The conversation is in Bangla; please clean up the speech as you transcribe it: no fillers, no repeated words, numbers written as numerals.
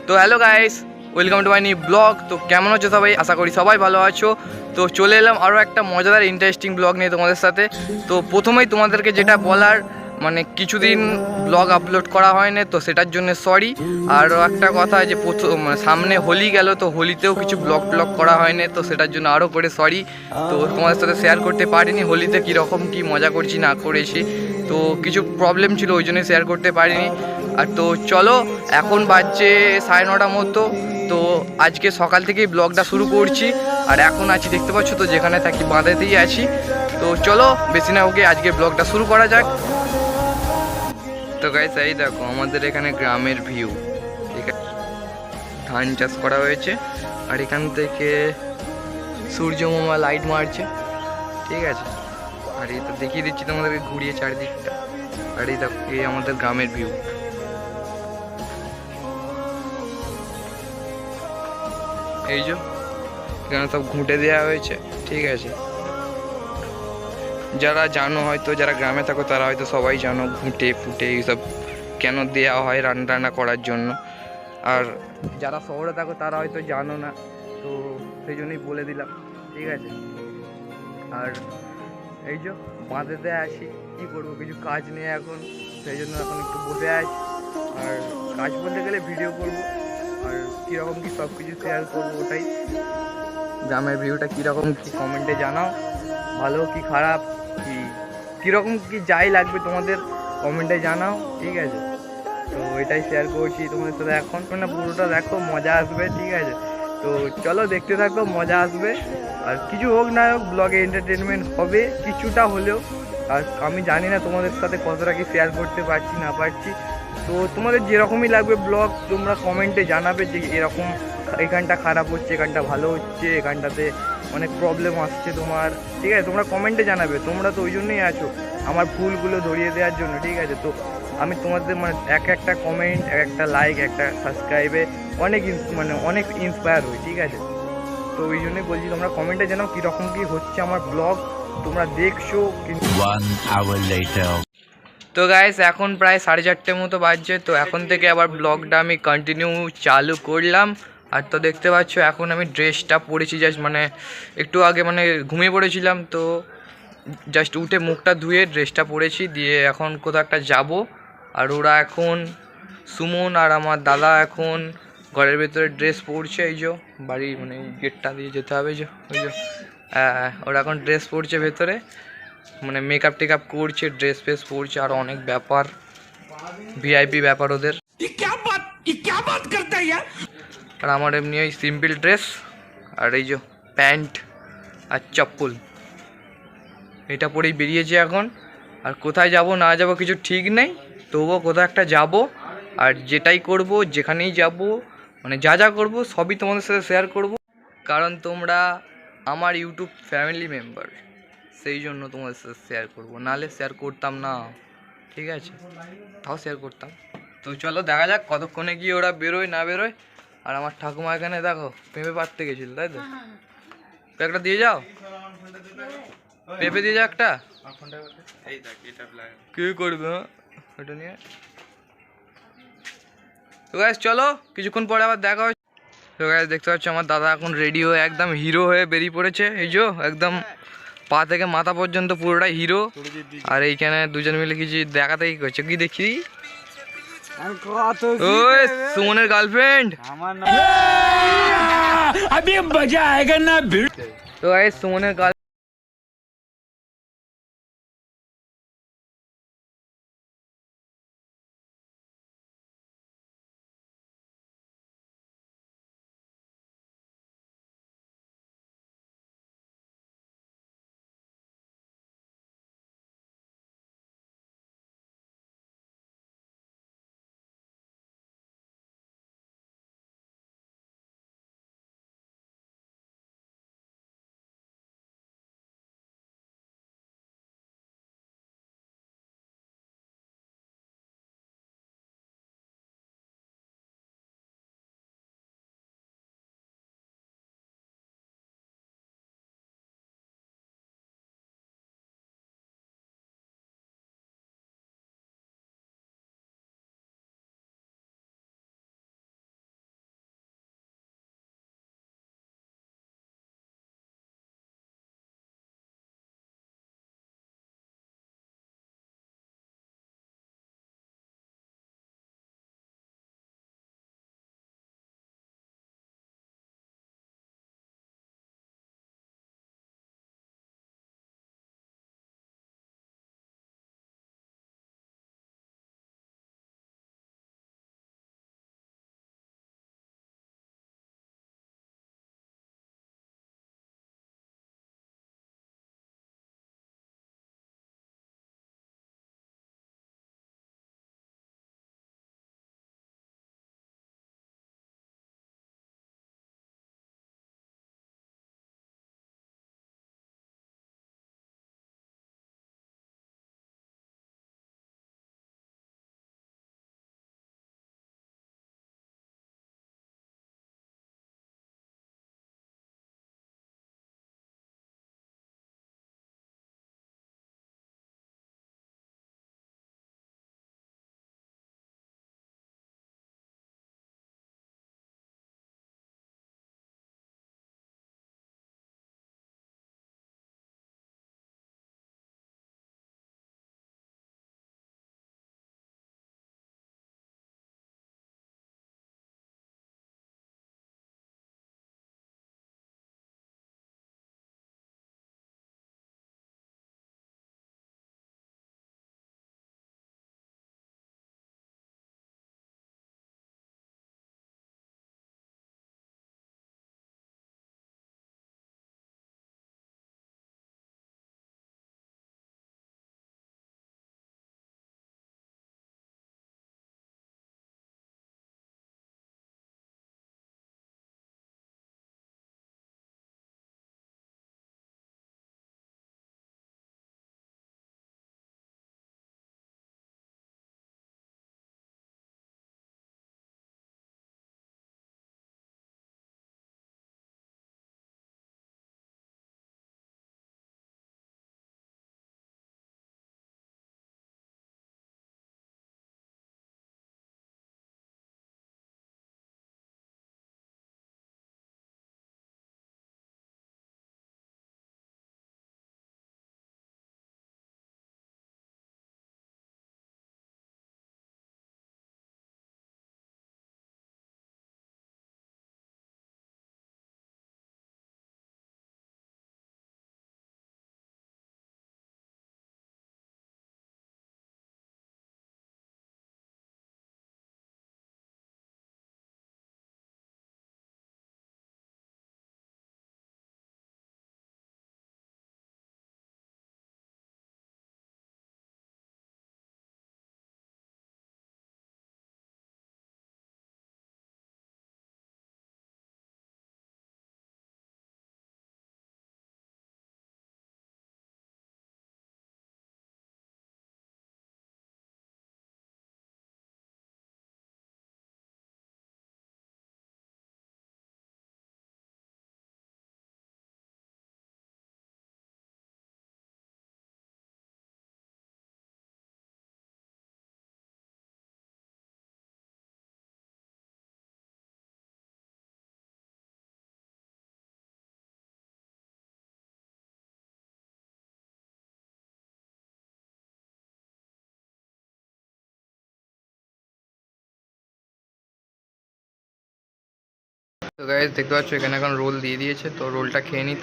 তো hello guys, welcome to my new blog. তো কেমন আছো সবাই? আশা করি সবাই ভালো আছো। তো চলে এলাম আরও একটা মজাদার ইন্টারেস্টিং ব্লগ নিয়ে তোমাদের সাথে। তো প্রথমেই তোমাদেরকে যেটা বলার, মানে কিছুদিন ব্লগ আপলোড করা হয়নি, তো সেটার জন্য সরি। আরও একটা কথা যে সামনে হোলি গেল, তো হোলিতেও কিছু ব্লগ করা হয়নি, তো সেটার জন্য আরও করে সরি। তো তোমাদের সাথে শেয়ার করতে পারিনি হোলিতে কীরকম কী মজা করছি না করেছি, তো কিছু প্রবলেম ছিল ওই জন্যই শেয়ার করতে পারিনি। আর তো চলো, এখন বাজছে 9:30 মতো। তো আজকে সকাল থেকেই ব্লগটা শুরু করছি। আর এখন আছি, দেখতে পাচ্ছ তো, যেখানে থাকি বাঁধেতেই আছি। তো চলো বেশি না ওকে আজকে ব্লগটা শুরু করা যাক। তো গাইস, এই দেখো আমাদের এখানে গ্রামের ভিউ। ধান চাষ করা হয়েছে আর এখান থেকে সূর্য মামা লাইট মারছে, ঠিক আছে। আর এই তো দেখিয়ে দিচ্ছি তোমাদেরকে ঘুরিয়ে চারিদিকটা। আর এই দেখো, এই আমাদের গ্রামের ভিউ। এই যে এখানে সব ঘুঁটে দেওয়া হয়েছে, ঠিক আছে। যারা জানো, হয়তো যারা গ্রামে থাকো তারা হয়তো সবাই জানো ঘুঁটে ফুটে এইসব কেন দেওয়া হয় রান্না করার জন্য। আর যারা শহরে থাকো তারা হয়তো জানো না, তো সেই জন্যই বলে দিলাম, ঠিক আছে। আর এই যে বাঁধেতে আসি, কী করবো, কিছু কাজ নেই এখন, সেই জন্য এখন একটু বসে আছি। আর কাজ বলতে গেলে ভিডিও করব, আর কীরকম কী সব কিছু শেয়ার করবো, ওটাই। গ্রামের ভিউটা কীরকম কী কমেন্টে জানাও, ভালো কি খারাপ কি কীরকম কী যাই লাগবে তোমাদের কমেন্টে জানাও, ঠিক আছে। তো এটাই শেয়ার করছি তোমাদের সাথে এখন, মানে পুরোটা দেখো, মজা আসবে, ঠিক আছে। তো চলো দেখতে থাকো, মজা আসবে। আর কিছু হোক না হোক, ব্লগে এন্টারটেনমেন্ট হবে কিছুটা হলেও। আর আমি জানি না তোমাদের সাথে কতটা কি শেয়ার করতে পারছি না পারছি। তো তোমাদের যেরকমই লাগবে ব্লগ, তোমরা কমেন্টে জানাবে যে এরকম এখানটা খারাপ হচ্ছে, এখানটা ভালো হচ্ছে, এখানটাতে অনেক প্রবলেম আসছে তোমার, ঠিক আছে। তোমরা কমেন্টে জানাবে, তোমরা তো ওই জন্যই আছো, আমার ভুলগুলো ধরিয়ে দেওয়ার জন্য, ঠিক আছে। তো আমি তোমাদের মানে একটা কমেন্ট, একটা লাইক, একটা সাবস্ক্রাইবে অনেক ইন্সপায়ার হই, ঠিক আছে। তো ওই জন্যই বলছি, তোমরা কমেন্টে জানাও কীরকম কী হচ্ছে আমার ব্লগ, তোমরা দেখছো। তো গাইস, এখন প্রায় 4:30 মতো বাজছে। তো এখন থেকে আবার ব্লগটা আমি কন্টিনিউ চালু করলাম। আর তো দেখতে পাচ্ছ এখন আমি ড্রেসটা পরেছি, জাস্ট মানে একটু আগে মানে ঘুমিয়ে পড়েছিলাম, তো জাস্ট উঠে মুখটা ধুয়ে ড্রেসটা পরেছি, দিয়ে এখন কোথাও একটা যাব। আর ওরা এখন, সুমন আর আমার দাদা এখন ঘরের ভেতরে ড্রেস পরছে। এই যে বাড়ি, মানে এই গেটটা দিয়ে যেতে হবে, যে ওই যে ওরা এখন ড্রেস পরছে ভেতরে, মানে মেকআপ টেকআপ করছে, ড্রেস ফ্রেস পরছে, আর অনেক ব্যাপার, ভিআইপি ব্যাপার ওদের। আর আমার এমনি ওই সিম্পল ড্রেস, আর এই যে প্যান্ট আর চপ্পল, এটা পরেই বেরিয়েছে এখন। আর কোথায় যাব না যাব কিছু ঠিক নেই, তবুও কোথাও একটা যাব। আর যেটাই করব, যেখানেই যাব, মানে যা যা করব সবই তোমাদের সাথে শেয়ার করব, কারণ তোমরা আমার ইউটিউব ফ্যামিলি মেম্বার, সেই জন্য তোমাদের সাথে শেয়ার করবো, নাহলে শেয়ার করতাম না, ঠিক আছে। তাও শেয়ার করতাম। তো চলো দেখা যাক কতক্ষণে গিয়ে ওরা বেরোয় না বেরোয়। আর আমার ঠাকুমা এখানে দেখো পেঁপে পাড়তে গেছিল, তাই তো, একটা দিয়ে যাও, পেঁপে দিয়ে যাও একটা, কি করবে এটা নিয়ে। তো গাইস চলো, কিছুক্ষণ পরে আবার দেখা হচ্ছে। তো গাইস দেখতে পাচ্ছ আমার দাদা এখন রেডি হয়ে একদম হিরো হয়ে বেরিয়ে পড়েছে, এই যে একদম পা থেকে মাথা পর্যন্ত পুরোটাই হিরো। আর এইখানে দুজন মিলে কিছু দেখাতেই করছে, কি দেখি, ওই সুমনের গার্লফ্রেন্ড। তো গাইস সুমনের তো গাইস দেখতে পাচ্ছ এখানে এখন রোল দিয়ে দিয়েছে, তো রোলটা খেয়ে নিই।